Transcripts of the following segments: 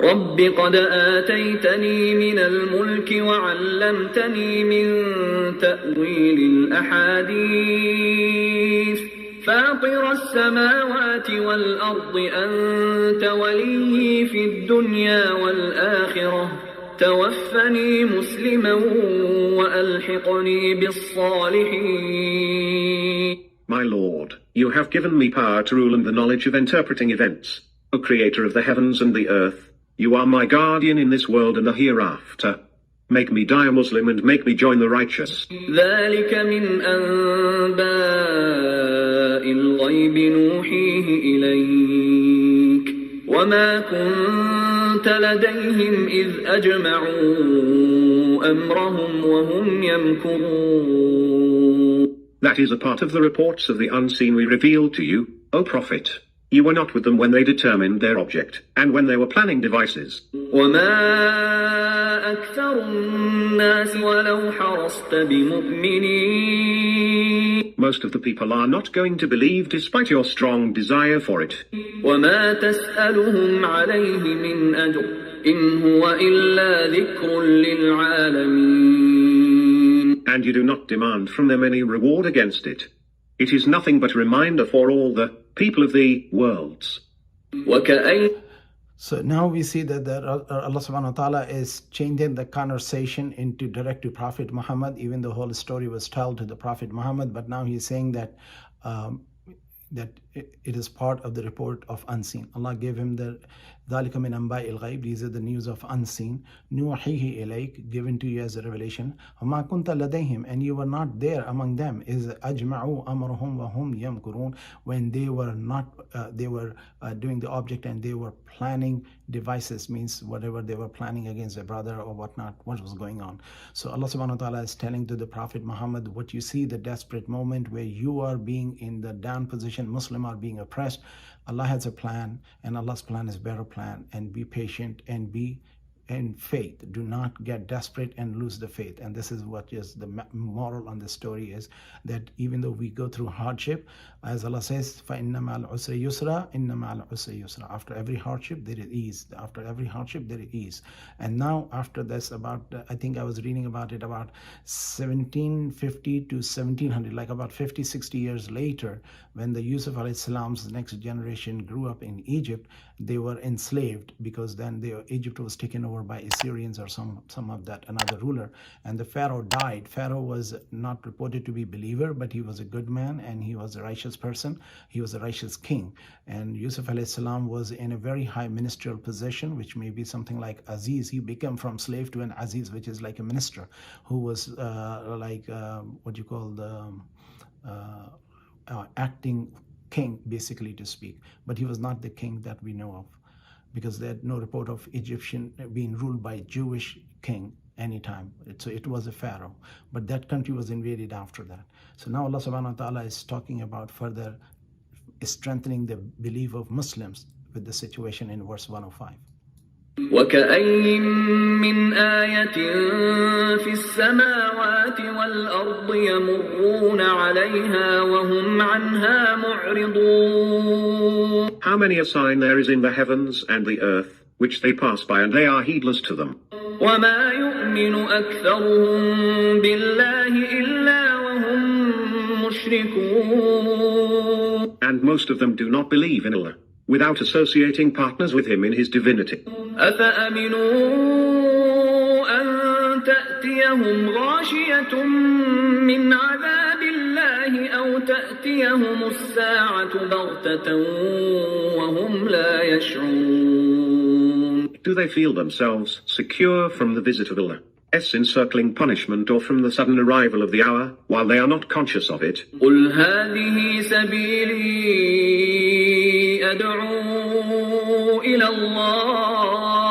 رب قد آتيتني من الملك وعلمتني من تأويل الأحاديث فاطر السماوات والأرض أنت وليي في الدنيا والآخرة توفني مسلما وألحقني بالصالحين. My Lord, you have given me power to rule and the knowledge of interpreting events. O Creator of the heavens and the earth, you are my guardian in this world and the hereafter. Make me die a Muslim and make me join the righteous. ذلك من أنباء الغيب نوحيه إليك وما كنت لديهم إذ أجمعوا أمرهم وهم يمكرون. That is a part of the reports of the unseen we revealed to you, O Prophet. You were not with them when they determined their object, and when they were planning devices. وَمَا أَكْثَرُ النَّاسِ وَلَوْ حَرَصْتَ بِمُؤْمِنِينَ. Most of the people are not going to believe despite your strong desire for it. وَمَا تَسْأَلُهُمْ عَلَيْهِ مِنْ أَجْرٍ إِنْ هُوَ إِلَّا ذِكْرٌ لِلْعَالَمِينَ. And you do not demand from them any reward against it. It is nothing but a reminder for all the people of the worlds. So now we see that Allah subhanahu wa ta'ala is changing the conversation into direct to Prophet Muhammad, even the whole story was told to the Prophet Muhammad, but now he's saying that it is part of the report of unseen. Allah gave him the ذَلِكَ مِنْ أَنْبَاءِ الْغَيْبِ. These are the news of unseen. نُوحِيهِ إِلَيْكَ, given to you as a revelation. وَمَا كُنْتَ لَدَيْهِمْ, and you were not there among them. is أَجْمَعُوا أَمْرَهُمْ وَهُمْ يَمْكُرُونَ, when they were not, they were doing the object and they were planning devices, means whatever they were planning against their brother or whatnot, what was going on. So Allah subhanahu wa ta'ala is telling to the Prophet Muhammad, what you see, the desperate moment where you are being in the down position, Muslim are being oppressed. Allah has a plan, and Allah's plan is a better plan, and be patient and be in faith. Do not get desperate and lose the faith. And this is what is the moral on the story, is that even though we go through hardship, as Allah says, فَإِنَّ مَعَ الْعُسْرِ يُسْرًا إِنَّ مَعَ الْعُسْرِ يُسْرًا. After every hardship there is ease. After every hardship there is ease. And now after this, about I think I was reading about it, about 1750 to 1700, like about 50-60 years later, when the Yusuf alayhi salam's next generation grew up in Egypt, they were enslaved, because then Egypt was taken over by Assyrians or some of that, another ruler, and the Pharaoh died. Pharaoh was not reported to be a believer, but he was a good man and he was a righteous person. He was a righteous king, and Yusuf alayhi salam was in a very high ministerial position, which may be something like Aziz. He became from slave to an Aziz, which is like a minister, who was what you call the acting king, basically, to speak. But he was not the king that we know of, because there had no report of Egyptian being ruled by a Jewish king anytime. So it was a pharaoh, but that country was invaded after that. So now Allah subhanahu wa ta'ala is talking about further strengthening the belief of Muslims with the situation in verse 105. وَكَأَيٍّ مِّنْ آيَةٍ فِي السَّمَاوَاتِ وَالْأَرْضِ يَمُرُّونَ عَلَيْهَا وَهُمْ عَنْهَا مُعْرِضُونَ. How many a sign there is in the heavens and the earth, which they pass by and they are heedless to them. وَمَا يُؤْمِنُ أَكْثَرُهُم بِاللَّهِ إِلَّا وَهُم مُشْرِكُونَ. And most of them do not believe in Allah, without associating partners with him in his divinity. أَفَأَمِنُوا أَن تَأْتِيَهُمْ غَاشِيَةٌ مِّنْ عَذَابِ اللَّهِ أَوْ تَأْتِيَهُمُ السَّاعَةُ بَغْتَةً وَهُمْ لَا يَشْعُرُونَ. Do they feel themselves secure from the visit of Allah, encircling punishment, or from the sudden arrival of the hour, while they are not conscious of it? قُلْ هَذِهِ سَبِيلِي أَدْعُو إِلَى اللَّهِ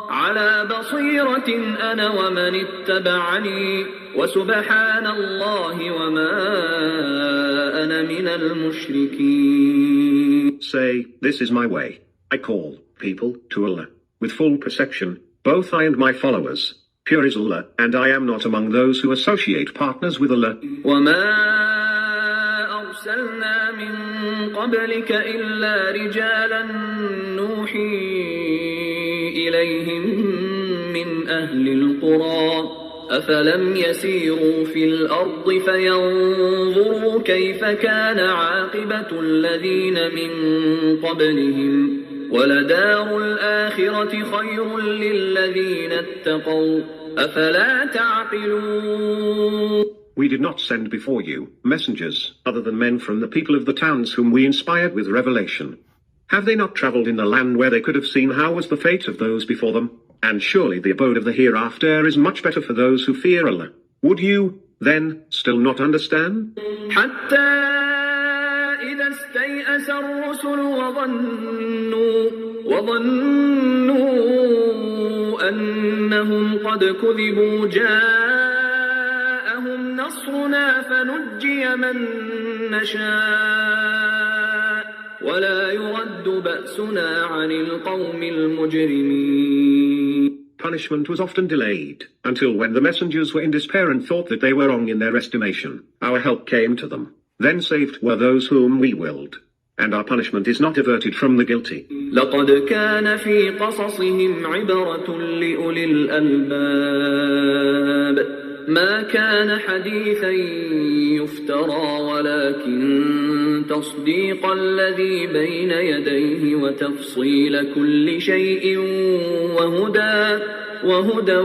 عَلَى بَصِيرَةٍ أَنَا وَمَنِ اتَّبَعَنِي وَسُبْحَانَ اللَّهِ وَمَا أَنَا مِنَ الْمُشْرِكِينَ. Say, this is my way. I call people to Allah, with full perception, both I and my followers. Pure is Allah, and I am not among those who associate partners with Allah. وَمَا أَرْسَلْنَا مِن قَبْلِكَ إِلَّا رِجَالًا نُوحِي إليهم من أهل القرى أفلم يسيروا في الأرض فينظروا كيف كان عاقبة الذين من قبلهم ولدار الآخرة خير للذين اتقوا أفلا تعقلون. We did not send before you messengers other than men from the people of the towns whom we inspired with revelation. Have they not travelled in the land where they could have seen how was the fate of those before them? And surely the abode of the hereafter is much better for those who fear Allah. Would you, then, still not understand? حتى إذا استيأس الرسل وظنوا أنهم قد كذبوا جاءهم نصرنا فنجي من نشاء ولا يرد بأسنا عن القوم المجرمين. Punishment was often delayed, until when the messengers were in despair and thought that they were wrong in their estimation, our help came to them. Then saved were those whom we willed, and our punishment is not averted from the guilty. لقد كان في قصصهم عبرة لأولي الألباب ما كان حديثا يفترى ولكن تصديق الذي بين يديه وتفصيل كل شيء وهدى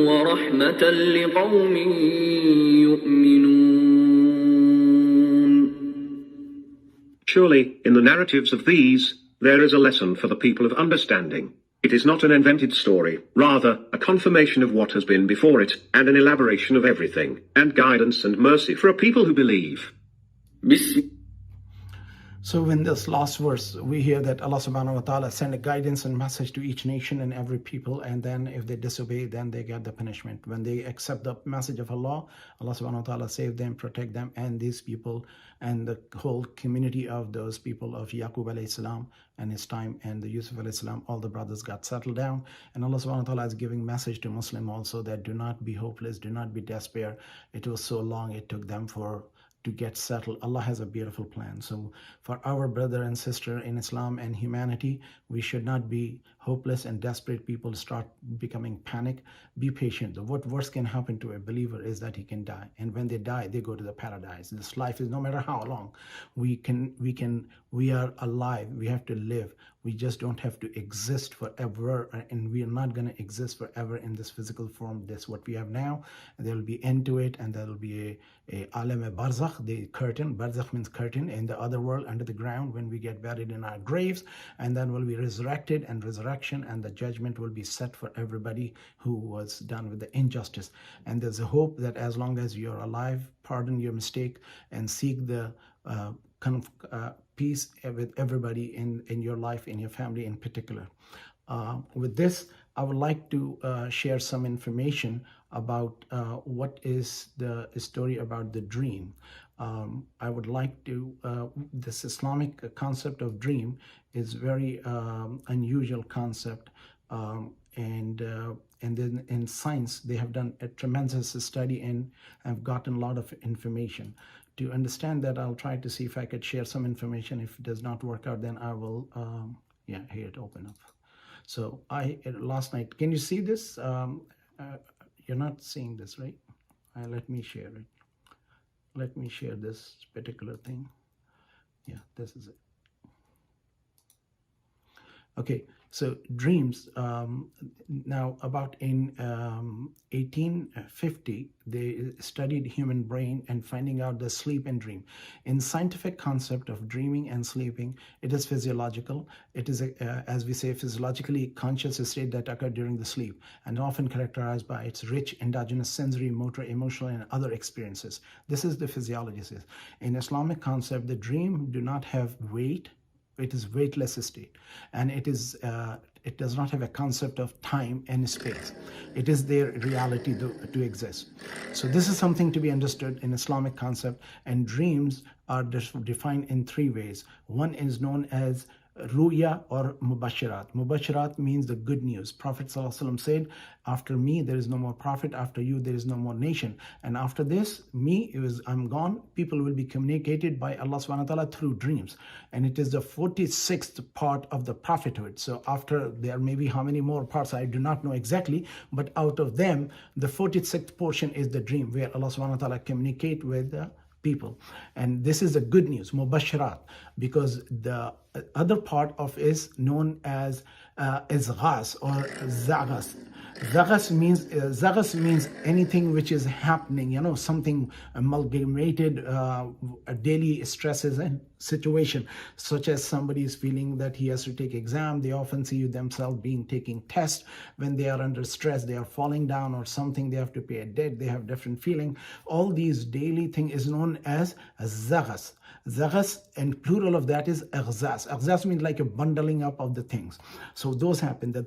ورحمة لقوم يؤمنون. Surely, in the narratives of these, there is a lesson for the people of understanding. It is not an invented story, rather a confirmation of what has been before it, and an elaboration of everything, and guidance and mercy for a people who believe. So in this last verse, we hear that Allah subhanahu wa ta'ala sent a guidance and message to each nation and every people, and then if they disobey, then they get the punishment. When they accept the message of Allah, Allah subhanahu wa ta'ala save them, protect them, and these people and the whole community of those people of Yaqub alayhi salam and his time and the Yusuf alayhi salam, all the brothers got settled down. And Allah subhanahu wa ta'ala is giving message to Muslim also that do not be hopeless, do not be despair. It was so long it took them to get settled. Allah has a beautiful plan. So for our brother and sister in Islam and humanity, we should not be hopeless and desperate people start becoming panic. Be patient. What worst can happen to a believer is that he can die. And when they die, they go to the paradise. This life is no matter how long. We are alive. We have to live. We just don't have to exist forever, and we are not going to exist forever in this physical form. This what we have now. There will be end to it, and there will be a alam barzakh, the curtain. Barzakh means curtain in the other world under the ground when we get buried in our graves, and then we'll be resurrected, and resurrection and the judgment will be set for everybody who was done with the injustice. And there's a hope that as long as you're alive, pardon your mistake and seek the peace with everybody in your life, in your family in particular. With this, I would like to share some information about what is the story about the dream. I would like to, this Islamic concept of dream is very unusual concept, and then in science they have done a tremendous study and have gotten a lot of information. To understand that, I'll try to see if I could share some information. If it does not work out, then I will, here it open up. So last night, can you see this? You're not seeing this, right? Let me share it. Let me share this particular thing. Yeah, this is it. Okay, so dreams, now about in 1850, they studied human brain and finding out the sleep and dream. In scientific concept of dreaming and sleeping, it is physiological. It is, as we say, physiologically conscious state that occur during the sleep and often characterized by its rich endogenous sensory, motor, emotional, and other experiences. This is the physiology. In Islamic concept, the dream do not have weight. It is weightless state, and it is it does not have a concept of time and space. It is their reality to exist. So this is something to be understood in Islamic concept, and dreams are defined in three ways. One is known as ruya or mubashirat. Mubashirat means the good news. Prophet ﷺ said, after me there is no more prophet, after you there is no more nation, and after this I'm gone, people will be communicated by Allah subhanahu wa ta'ala through dreams, and it is the 46th part of the prophethood. So after, there may be how many more parts, I do not know exactly, but out of them the 46th portion is the dream, where Allah subhanahu wa ta'ala communicate with people. And this is the good news, mubashirat, because the other part of is known as izghas or zaghas. Zaghas means anything which is happening, something amalgamated, daily stresses and situation, such as somebody is feeling that he has to take exam. They often see themselves taking tests. When they are under stress, they are falling down or something, they have to pay a debt, they have different feeling. All these daily thing is known as zaghas. Zaghas, and plural of that is aghzas. Aghzas means like a bundling up of the things. So those happen. The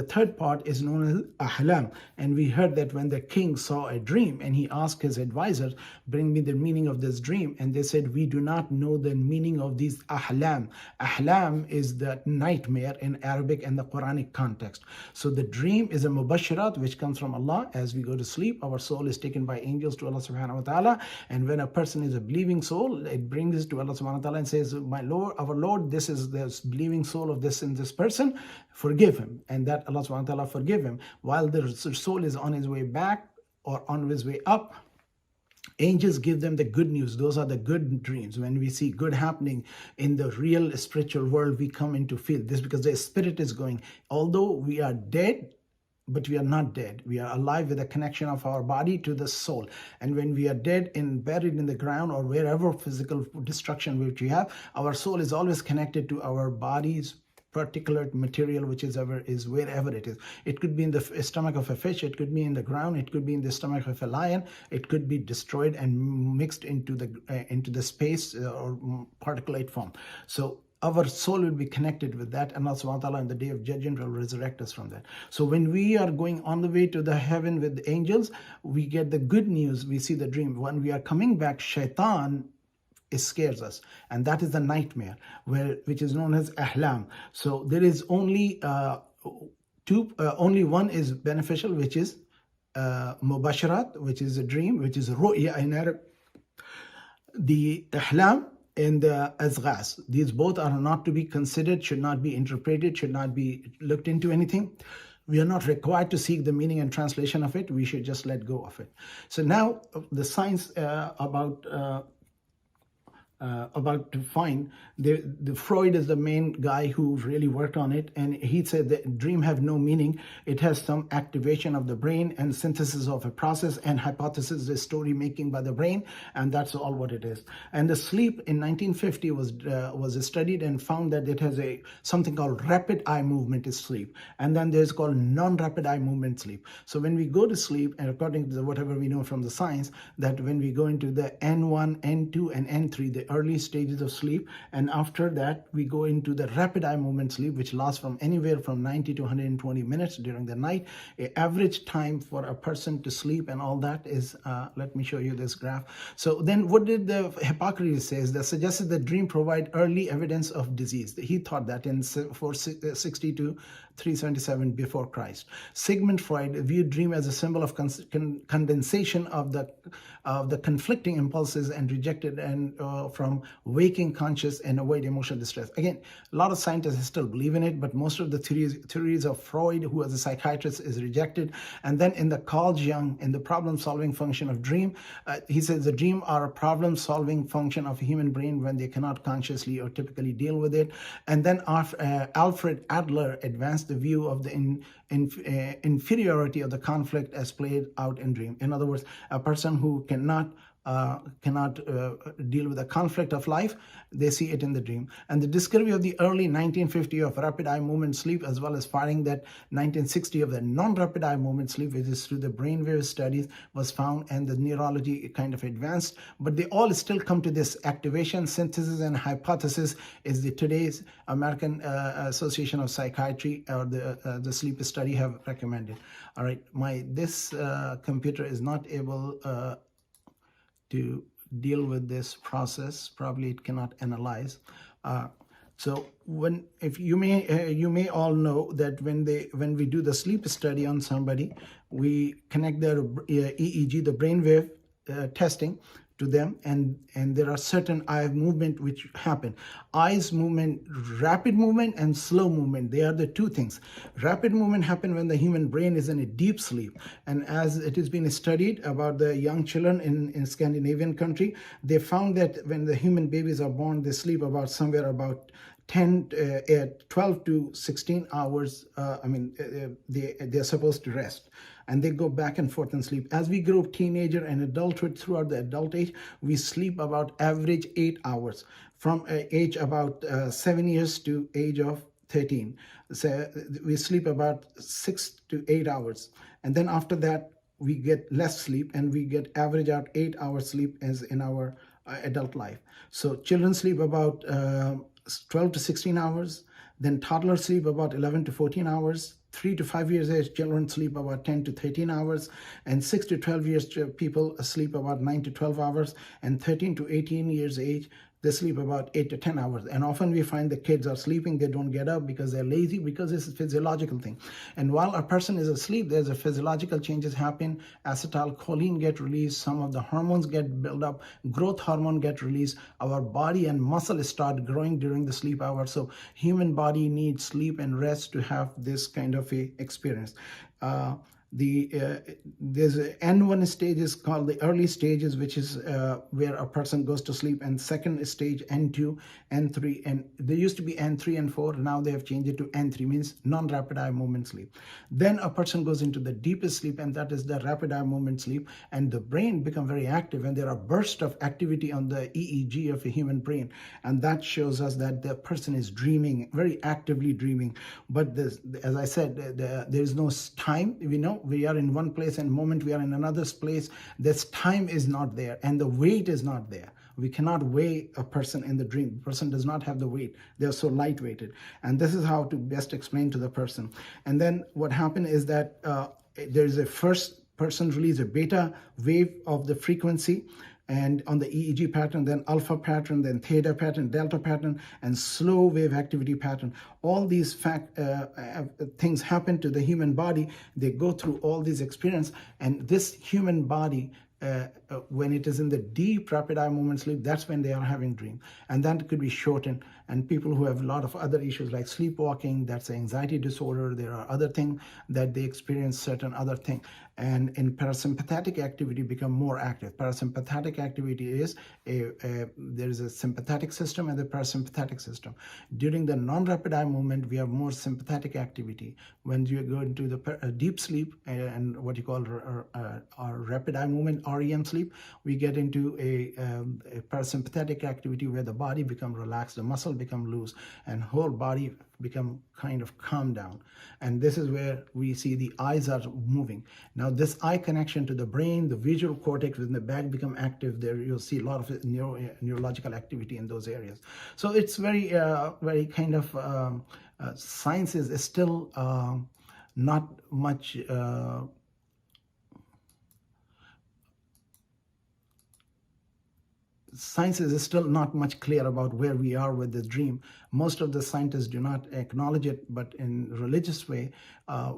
third part is known as ahlam. And we heard that when the king saw a dream and he asked his advisors, bring me the meaning of this dream, and they said, we do not know the meaning of these ahlam. Ahlam is the nightmare in Arabic and the Quranic context. So the dream is a mubashirat which comes from Allah. As we go to sleep, our soul is taken by angels to Allah subhanahu wa ta'ala, and when a person is a believing soul, it brings it to Allah subhanahu wa ta'ala and says, my Lord, our Lord, this is the believing soul of this and this person, forgive him. And that Allah subhanahu wa ta'ala forgive him. While the soul is on his way back or on his way up, angels give them the good news. Those are the good dreams. When we see good happening in the real spiritual world, we come into feel this, because the spirit is going, although we are dead, but we are not dead. We are alive with a connection of our body to the soul. And when we are dead and buried in the ground or wherever physical destruction which we have, our soul is always connected to our body's particular material, which is wherever it is. It could be in the stomach of a fish, it could be in the ground, it could be in the stomach of a lion, it could be destroyed and mixed into the space or particulate form. So our soul will be connected with that, and Allah subhanahu wa ta'ala on the day of judgment will resurrect us from that. So when we are going on the way to the heaven with the angels, we get the good news, we see the dream. When we are coming back, shaitan, it scares us, and that is the nightmare, which is known as ahlam. So there is only only one is beneficial, which is mubasharat, which is a dream, which is ru'ya in Arab. The ahlam and the azghas, these both are not to be considered, should not be interpreted, should not be looked into anything. We are not required to seek the meaning and translation of it. We should just let go of it. So now the science about to find, the Freud is the main guy who really worked on it, and he said that dream have no meaning. It has some activation of the brain and synthesis of a process, and hypothesis is story making by the brain, and that's all what it is. And the sleep in 1950 was studied and found that it has something called rapid eye movement is sleep, and then there's called non-rapid eye movement sleep. So when we go to sleep, and according to whatever we know from the science, that when we go into the N1, N2, and N3, the early stages of sleep, and after that we go into the rapid eye movement sleep, which lasts from anywhere from 90 to 120 minutes during the night. An average time for a person to sleep and all that is, let me show you this graph. So then what did the Hippocrates says? That suggested that dream provide early evidence of disease. He thought that in 460 to 377 before Christ. Sigmund Freud viewed dream as a symbol of condensation of the conflicting impulses and rejected from waking conscious and avoid emotional distress. Again, a lot of scientists still believe in it, but most of the theories of Freud, who was a psychiatrist, is rejected. And then in the Carl Jung, in the problem-solving function of dream, he says the dream are a problem-solving function of a human brain when they cannot consciously or typically deal with it. And then Alfred Adler advanced the view of the inferiority of the conflict as played out in dream. In other words, a person who cannot deal with the conflict of life, they see it in the dream. And the discovery of the early 1950 of rapid eye movement sleep, as well as finding that 1960 of the non-rapid eye movement sleep, which is through the brainwave studies, was found, and the neurology kind of advanced. But they all still come to this activation, synthesis, and hypothesis is the today's American Association of Psychiatry or the sleep study have recommended. All right, this computer is not able to deal with this process. Probably it cannot analyze. So if you may all know that when we do the sleep study on somebody, we connect their EEG, the brainwave testing, to them, and there are certain eye movement which happen. Eyes movement, rapid movement and slow movement, they are the two things. Rapid movement happen when the human brain is in a deep sleep, and as it has been studied about the young children in Scandinavian country, they found that when the human babies are born, they sleep about somewhere about 12 to 16 hours. They're supposed to rest, and they go back and forth and sleep. As we grow teenager and adulthood, throughout the adult age, we sleep about average 8 hours from age about 7 years to age of 13. So we sleep about 6 to 8 hours, and then after that we get less sleep, and we get average out 8 hours sleep as in our adult life. So children sleep about 12 to 16 hours, then toddlers sleep about 11 to 14 hours, 3 to 5 years age children sleep about 10 to 13 hours, and 6 to 12 years people sleep about 9 to 12 hours, and 13 to 18 years age, they sleep about 8 to 10 hours. And often we find the kids are sleeping, they don't get up because they're lazy, because it's a physiological thing. And while a person is asleep, there's a physiological changes happen. Acetylcholine get released, some of the hormones get built up, growth hormone get released, our body and muscle start growing during the sleep hour. So human body needs sleep and rest to have this kind of a experience. There's N1 stage is called the early stages, which is where a person goes to sleep, and second stage N2, N3, and there used to be N3 and 4. Now they have changed it to N3, means non-rapid eye movement sleep. Then a person goes into the deepest sleep, and that is the rapid eye movement sleep, and the brain become very active, and there are bursts of activity on the EEG of a human brain, and that shows us that the person is dreaming, very actively dreaming. But this, as I said, there is no time. We know we are in one place, and the moment we are in another place, this time is not there, and the weight is not there. We cannot weigh a person in the dream. The person does not have the weight. They are so lightweighted. And this is how to best explain to the person. And then what happened is that there is a first person release a beta wave of the frequency, and on the EEG pattern, then alpha pattern, then theta pattern, delta pattern, and slow wave activity pattern. All these things happen to the human body. They go through all these experiences, and this human body, when it is in the deep rapid eye movement sleep, that's when they are having dream, and that could be shortened. And people who have a lot of other issues like sleepwalking, that's an anxiety disorder, there are other things that they experience, certain other thing. And in parasympathetic activity become more active. Parasympathetic activity is there is a sympathetic system and the parasympathetic system. During the non-rapid eye movement, we have more sympathetic activity. When you go into the deep sleep and what you call our rapid eye movement, REM sleep, we get into a parasympathetic activity where the body become relaxed, the muscle become loose, and whole body become kind of calm down. And this is where we see the eyes are moving. Now this eye connection to the brain, the visual cortex within the back become active. There you'll see a lot of neurological activity in those areas. So it's very very kind of science is still not much science is still not much clear about where we are with the dream. Most of the scientists do not acknowledge it, but in religious way,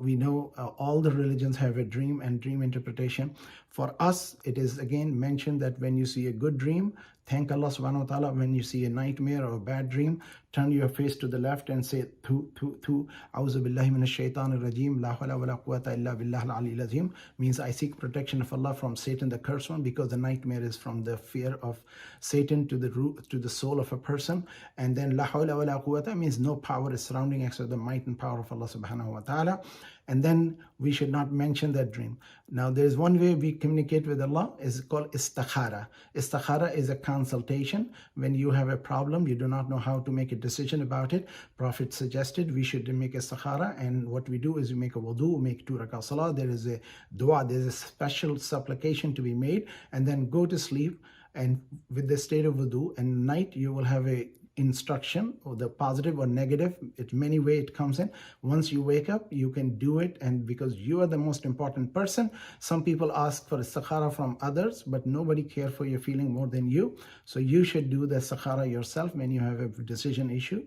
we know all the religions have a dream and dream interpretation. For us, it is again mentioned that when you see a good dream, thank Allah subhanahu wa ta'ala. When you see a nightmare or a bad dream, turn your face to the left and say, Thu, A'udhu billahi minash shaitanir rajim, la hawla wa la quwwata illa billah al-aliyyil azim, means I seek protection of Allah from Satan, the cursed one, because the nightmare is from the fear of Satan to the root, to the soul of a person. And then la hawla wa la quwwata means no power is surrounding except the might and power of Allah subhanahu wa ta'ala. And then we should not mention that dream. Now there is one way we communicate with Allah, is called istikhara. Istikhara is a consultation. When you have a problem, you do not know how to make a decision about it, Prophet suggested we should make istikhara, and what we do is we make a wudu, make 2 rakah salah, there is a dua, there is a special supplication to be made, and then go to sleep and with the state of wudu, and night you will have a instruction, or the positive or negative. It's many ways it comes in. Once you wake up, you can do it, and because you are the most important person. Some people ask for istikhara from others, but nobody cares for your feeling more than you. So you should do the istikhara yourself when you have a decision issue.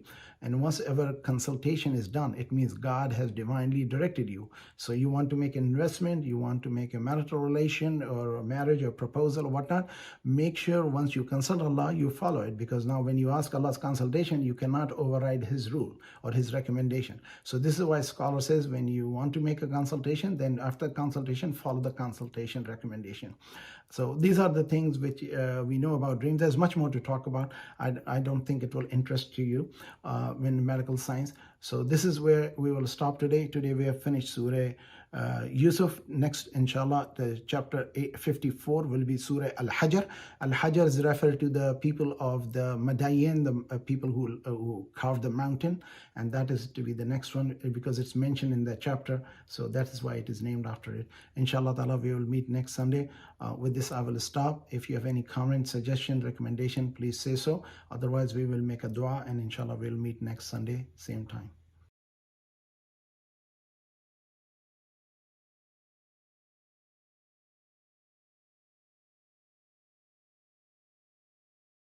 And once ever consultation is done, it means God has divinely directed you. So you want to make an investment, you want to make a marital relation or a marriage or proposal or whatnot, make sure once you consult Allah, you follow it, because now when you ask Allah's consultation, you cannot override His rule or His recommendation. So this is why scholar says when you want to make a consultation, then after consultation, follow the consultation recommendation. So these are the things which we know about dreams. There's much more to talk about. I don't think it will interest you in medical science. So this is where we will stop today. Today we have finished Surah Yusuf. Next, inshallah, the chapter 54 will be Surah Al-Hajar. Al-Hajar is referred to the people of the Madayan, the people who carved the mountain, and that is to be the next one because it's mentioned in the chapter. So that is why it is named after it. Inshallah ta'ala, we will meet next Sunday. With this, I will stop. If you have any comment, suggestion, recommendation, please say so. Otherwise, we will make a dua, and inshallah, we'll meet next Sunday, same time.